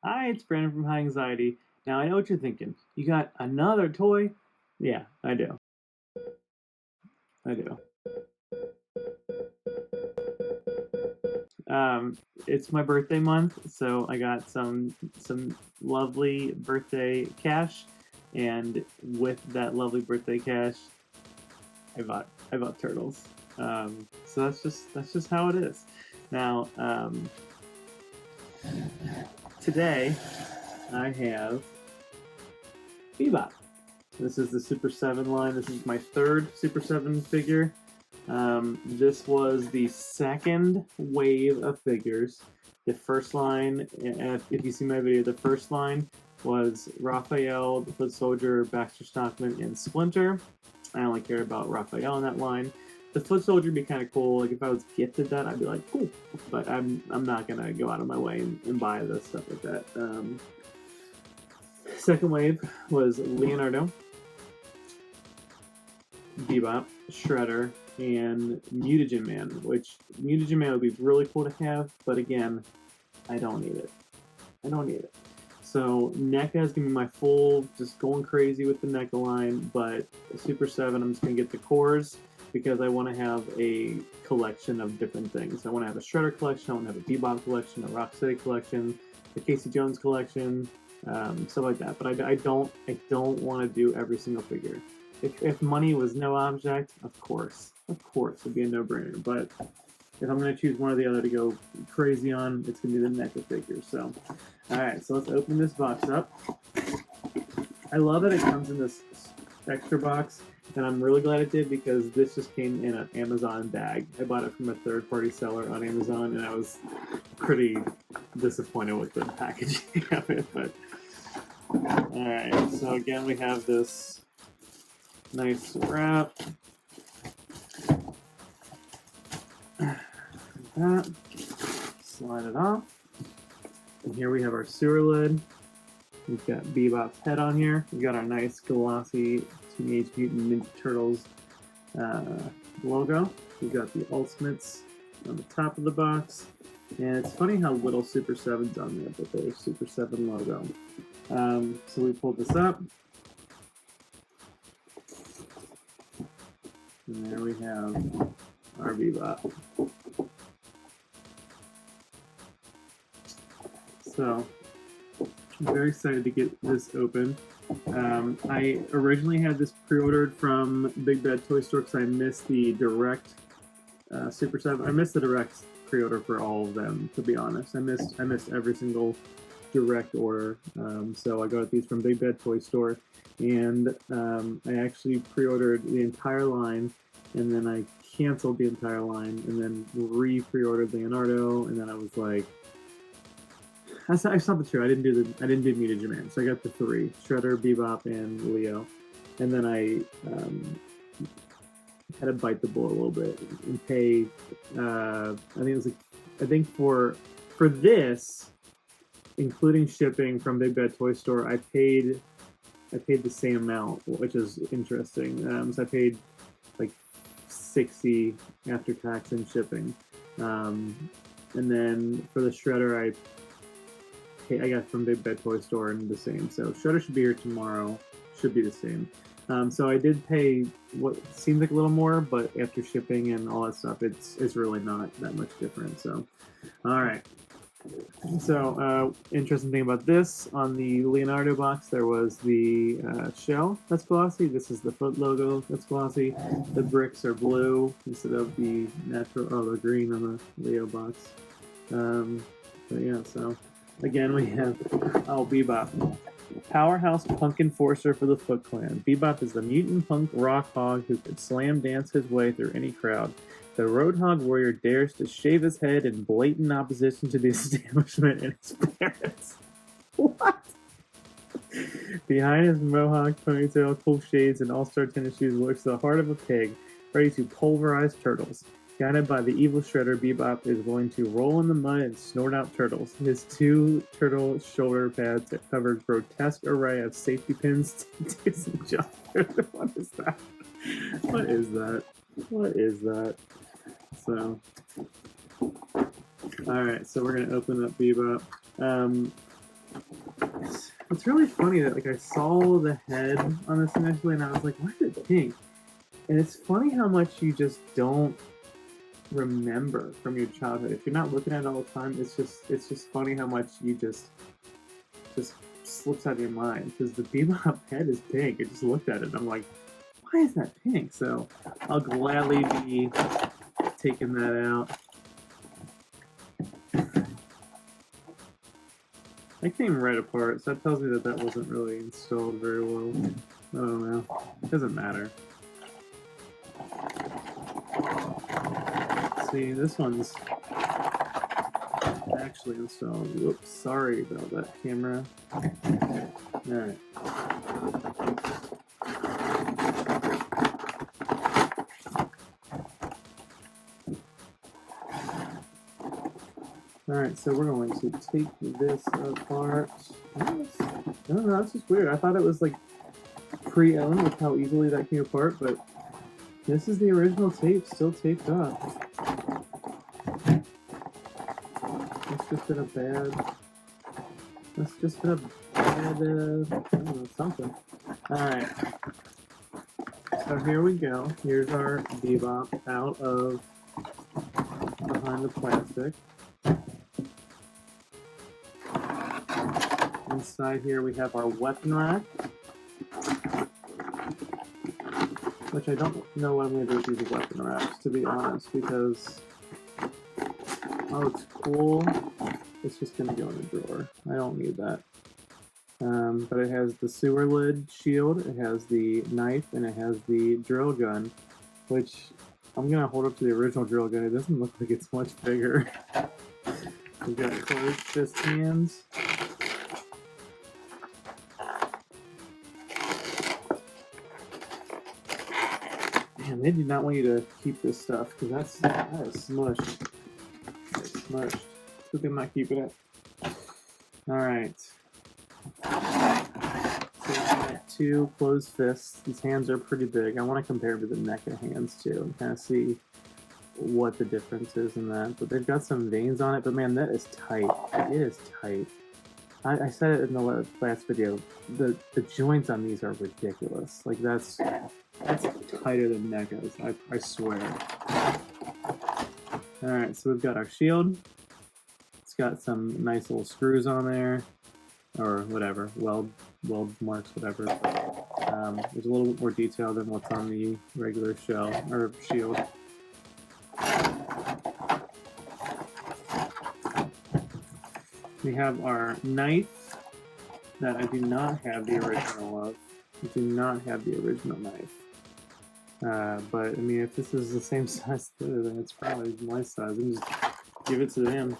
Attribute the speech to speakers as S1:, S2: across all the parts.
S1: Hi, it's Brandon from High Anxiety. Now, I know what you're thinking. You got another toy? Yeah, I do. I do. It's my birthday month, so I got some lovely birthday cash, and with that lovely birthday cash, I bought turtles. So that's just how it is. Now, today I have Bebop. This is the Super 7 line. This is my third Super 7 figure. This was the second wave of figures. The first line, if you see my video, the first line was Raphael, the Foot Soldier, Baxter Stockman, and Splinter. I only care about Raphael in that line. The Foot Soldier would be kind of cool. Like if I was gifted that, I'd be like, cool. But I'm not gonna go out of my way and buy this stuff like that. Second wave was Leonardo, Bebop, Shredder, and Mutagen Man, which Mutagen Man would be really cool to have, but again, I don't need it. I don't need it. So NECA is going to be my full, just going crazy with the NECA line, but Super 7, I'm just going to get the cores because I want to have a collection of different things. I want to have a Shredder collection, I want to have a Bebop collection, a Rocksteady collection, a Casey Jones collection, stuff like that. But I don't want to do every single figure. If money was no object, of course, it'd be a no-brainer. But if I'm going to choose one or the other to go crazy on, it's going to be the NECA figure. So, all right, so let's open this box up. I love that it comes in this extra box, and I'm really glad it did because this just came in an Amazon bag. I bought it from a third-party seller on Amazon, and I was pretty disappointed with the packaging of it. But all right, so again, we have this nice wrap. That. Slide it off. And here we have our sewer lid. We've got Bebop's head on here. We've got our nice glossy Teenage Mutant Ninja Turtles logo. We've got the Ultimates on the top of the box. And it's funny how little Super 7's on there, but there's Super 7 logo. So we pulled this up. And there we have our Bebop. So, I'm very excited to get this open. I originally had this pre-ordered from Big Bad Toy Store because I missed the direct Super 7. I missed the direct pre-order for all of them, to be honest. I missed every single direct order. So I got these from Big Bad Toy Store, and I actually pre-ordered the entire line, and then I canceled the entire line, and then pre-ordered Leonardo, and then I was like, that's not the two. I didn't do Mutagen Man, so I got the three: Shredder, Bebop, and Leo. And then I had to bite the bullet a little bit and pay. I think for this, including shipping from Big Bad Toy Store, I paid the same amount, which is interesting. So I paid like $60 after tax and shipping. And then for the Shredder, I got from Big Bad Toy Store and the same. So Shredder should be here tomorrow. Should be the same. So I did pay what seems like a little more, but after shipping and all that stuff, it's really not that much different. So, all right. So interesting thing about this, on the Leonardo box, there was the shell that's glossy. This is the foot logo that's glossy. The bricks are blue instead of the natural, the green on the Leo box. But yeah, so. Again, we have Bebop. Powerhouse punk enforcer for the Foot Clan. Bebop is the mutant punk rock hog who can slam dance his way through any crowd. The Roadhog warrior dares to shave his head in blatant opposition to the establishment and his parents. What? Behind his mohawk, ponytail, cool shades, and all-star tennis shoes lurks the heart of a pig, ready to pulverize turtles. Guided by the evil Shredder, Bebop is willing to roll in the mud and snort out turtles. His two turtle shoulder pads cover a grotesque array of safety pins, tattoos, and jumpers. What is that? What is that? What is that? So, alright, so we're going to open up Bebop. It's really funny that like I saw the head on this initially and I was like, why is it pink? And it's funny how much you just don't remember from your childhood. If you're not looking at it all the time, it's just funny how much you just slips out of your mind. Because the Bebop head is pink. I just looked at it and I'm like, why is that pink? So I'll gladly be taking that out. That came right apart, so that tells me that that wasn't really installed very well. I don't know. It doesn't matter. See, this one's actually installed. Whoops, sorry about that, camera. Alright. Alright, so we're going to take this apart. I don't know, that's just weird. I thought it was like pre-owned with how easily that came apart, but this is the original tape, still taped up. It's just been a bad... That's just been a bad, I don't know, something. Alright. So here we go. Here's our Bebop out of behind the plastic. Inside here we have our weapon rack, which I don't know what I'm going to do with these weapon racks, to be honest, because, oh, it's cool. It's just going to go in a drawer. I don't need that. But it has the sewer lid shield, it has the knife, and it has the drill gun, which I'm going to hold up to the original drill gun. It doesn't look like it's much bigger. We've got closed fist hands. Man, they do not want you to keep this stuff, because that is smushed. It's smushed. Good thing I'm not keeping it. Alright. So we've got two closed fists. These hands are pretty big. I want to compare them to the NECA hands too, and kind of see what the difference is in that. But they've got some veins on it, but man, that is tight. It is tight. I said it in the last video. The joints on these are ridiculous. Like that's tighter than NECA's. I swear. All right, so we've got our shield. It's got some nice little screws on there, or whatever, weld marks, whatever. There's a little bit more detail than what's on the regular shell or shield. We have our knife that I do not have the original of. I do not have the original knife. But, I mean, if this is the same size as then it's probably my size. And just give it to him.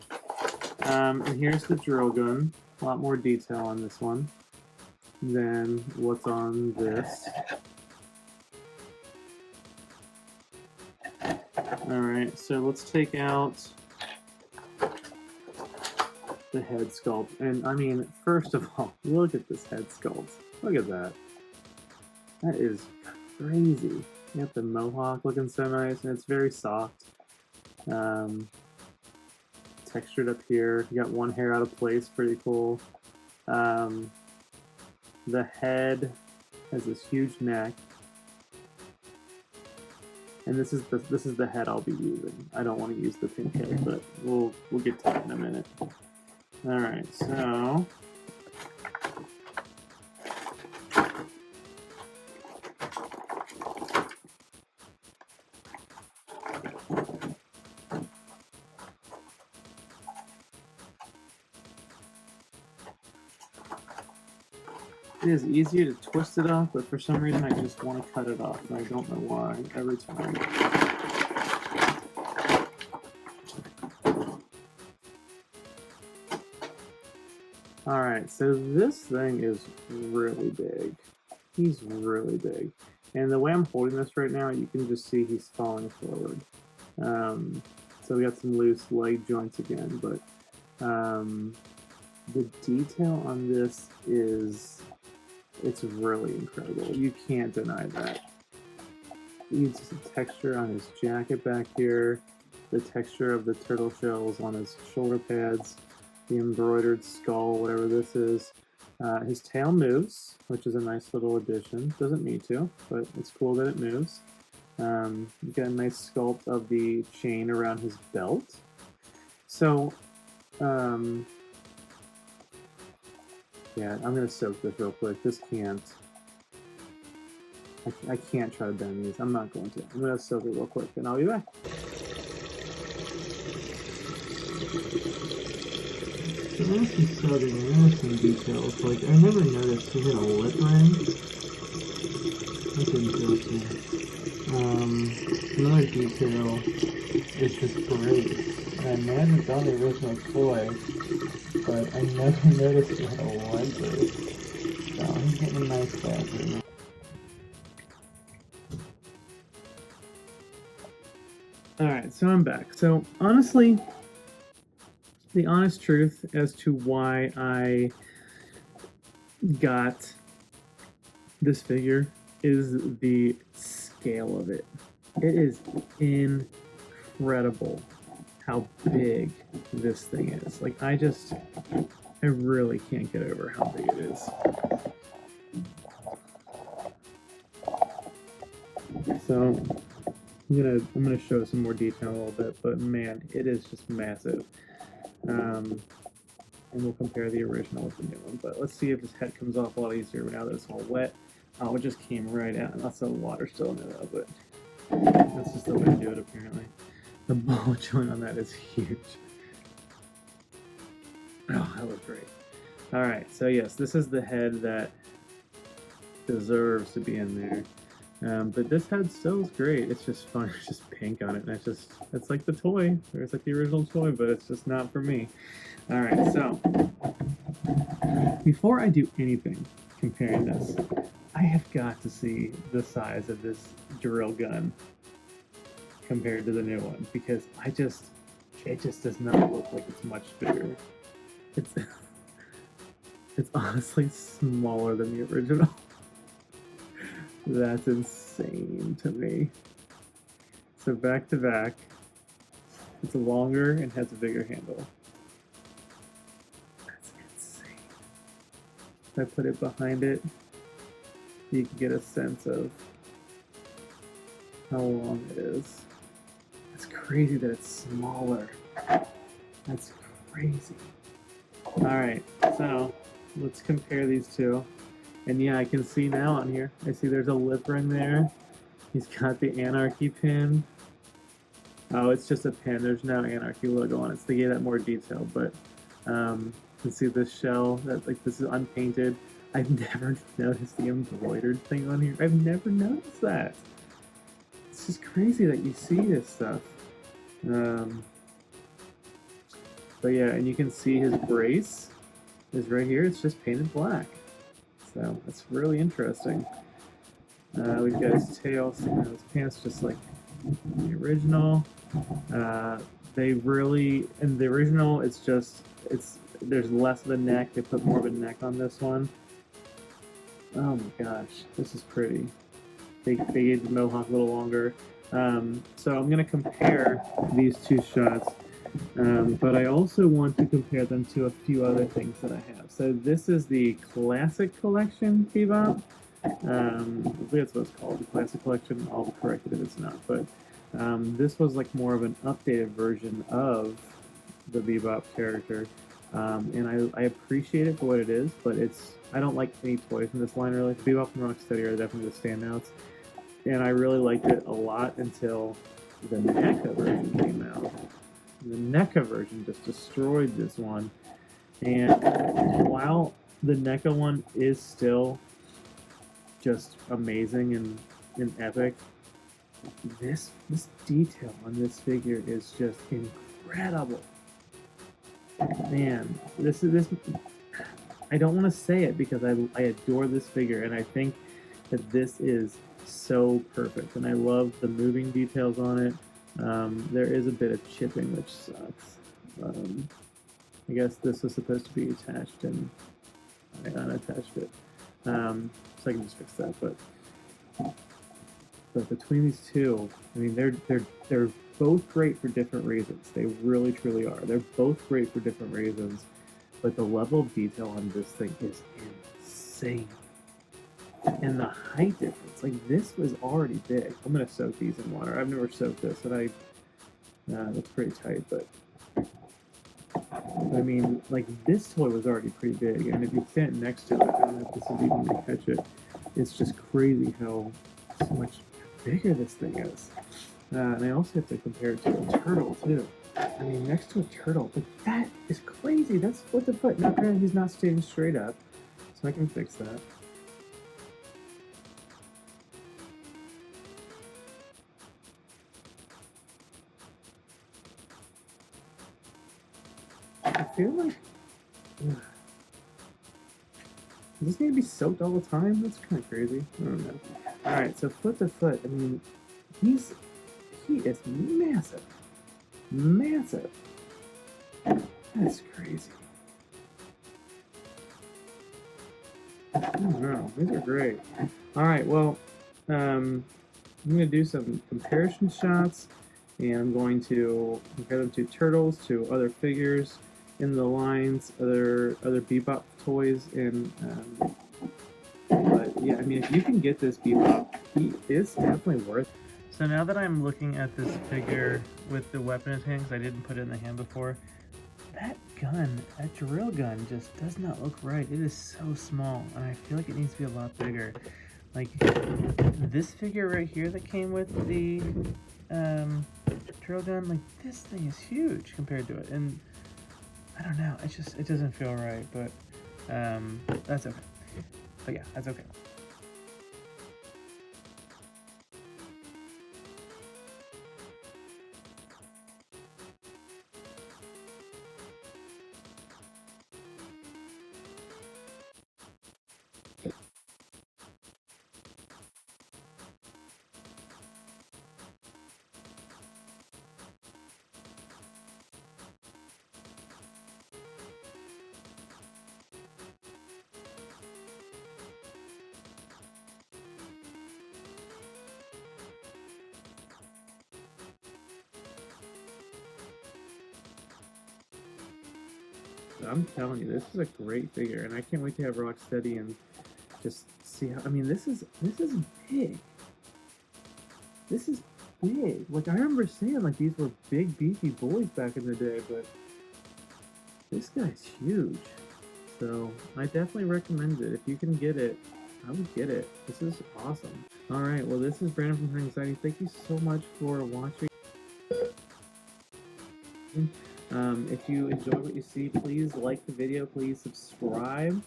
S1: And here's the drill gun. A lot more detail on this one than what's on this. Alright, so let's take out the head sculpt. And I mean, first of all, look at this head sculpt. Look at that. That is crazy. You got the mohawk looking so nice, and it's very soft. Textured up here. You got one hair out of place, pretty cool. The head has this huge neck. And this is the head I'll be using. I don't want to use the pink head, but we'll get to that in a minute. Alright, so it is easier to twist it off, but for some reason I just want to cut it off, and I don't know why every time. Alright, so this thing is really big. He's really big. And the way I'm holding this right now, you can just see he's falling forward. So we got some loose leg joints again, but the detail on this it's really incredible. You can't deny that. You see the texture on his jacket back here, the texture of the turtle shells on his shoulder pads. the embroidered skull, whatever this is. His tail moves, which is a nice little addition. Doesn't need to, but it's cool that it moves. You got a nice sculpt of the chain around his belt. So, yeah, I'm gonna soak this real quick. This can't. I can't try to bend these. I'm not going to. I'm gonna soak it real quick, and I'll be back. So there's some soaking, and there's some details. Like, I never noticed he had a lip ring. That's interesting. Another detail is this brace. And I imagine it's on the original toy, but I never noticed it had a leg brace. So he's getting a nice bathroom. Alright, so I'm back. So honestly, the honest truth as to why I got this figure is the scale of it. It is incredible how big this thing is. Like, I really can't get over how big it is. So I'm gonna show some more detail a little bit, but man, it is just massive. And we'll compare the original with the new one. But let's see if this head comes off a lot easier now that it's all wet. Oh, it just came right out. Lots of water still in it, but that's just the way to do it, apparently. The ball joint on that is huge. Oh, that looks great. Alright, so yes, this is the head that deserves to be in there. But this head still is great. It's just fun. It's just pink on it, and it's like the toy. It's like the original toy, but it's just not for me. Alright, so before I do anything comparing this, I have got to see the size of this drill gun compared to the new one, because it just does not look like it's much bigger. It's honestly smaller than the original. That's insane to me. So back to back, it's longer and has a bigger handle. That's insane. If I put it behind it, you can get a sense of how long it is. It's crazy that it's smaller. That's crazy. Alright, so let's compare these two. And yeah, I can see now on here. I see there's a lip ring there. He's got the Anarchy pin. Oh, it's just a pin. There's no Anarchy logo on it. So they gave that more detail. But you can see this shell. That, like, this is unpainted. I've never noticed the embroidered thing on here. I've never noticed that. It's just crazy that you see this stuff. But yeah, and you can see his brace is right here. It's just painted black. So that's really interesting. We've got his tail, his pants just like the original. They really, in the original, there's less of a neck. They put more of a neck on this one. Oh my gosh, this is pretty. They gave the mohawk a little longer. So I'm gonna compare these two shots. But I also want to compare them to a few other things that I have. So this is the Classic Collection Bebop. I believe that's what it's called, the Classic Collection. I'll correct it if it's not. But this was like more of an updated version of the Bebop character. And I appreciate it for what it is, but I don't like any toys in this line really. Bebop and Rocksteady are definitely the standouts. And I really liked it a lot until the NECA version came out. The NECA version just destroyed this one. And while the NECA one is still just amazing and epic, this detail on this figure is just incredible. Man, this I don't want to say it because I adore this figure, and I think that this is so perfect. And I love the moving details on it. There is a bit of chipping, which sucks. I guess this was supposed to be attached, and I unattached it. So I can just fix that. But between these two, I mean, they're both great for different reasons. They really, truly are. They're both great for different reasons. but the level of detail on this thing is insane. And the height difference, like this was already big. I'm gonna soak these in water. I've never soaked this, and that's pretty tight, but I mean, like this toy was already pretty big, and if you stand next to it, I don't know if this is even gonna catch it. It's just crazy how so much bigger this thing is. And I also have to compare it to a turtle too. I mean, next to a turtle, but that is crazy. That's foot to foot. Now, granted, he's not standing straight up, so I can fix that. I feel like does this need to be soaked all the time? That's kind of crazy. I don't know. All right, so foot to foot. I mean, he is massive, massive. That's crazy. I don't know. These are great. All right, well, I'm going to do some comparison shots, and I'm going to compare them to turtles, to other figures in the lines, other Bebop toys, and but yeah, I mean, if you can get this Bebop, he is definitely worth it. So now that I'm looking at this figure with the weapon in his hand, because I didn't put it in the hand before, that gun, that drill gun, just does not look right. It is so small, and I feel like it needs to be a lot bigger. Like, this figure right here that came with the drill gun, like, this thing is huge compared to it, and I don't know, it doesn't feel right, but that's okay. But yeah, that's okay. I'm telling you, this is a great figure, and I can't wait to have Rocksteady and just see how. I mean, this is big. This is big. Like I remember saying, like these were big, beefy boys back in the day, but this guy's huge. So I definitely recommend it. If you can get it, I would get it. This is awesome. All right, well, this is Brandon from Her Anxiety. Thank you so much for watching. If you enjoy what you see, please like the video, please subscribe.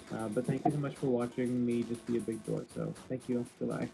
S1: But thank you so much for watching me just be a big dork. So thank you. Goodbye.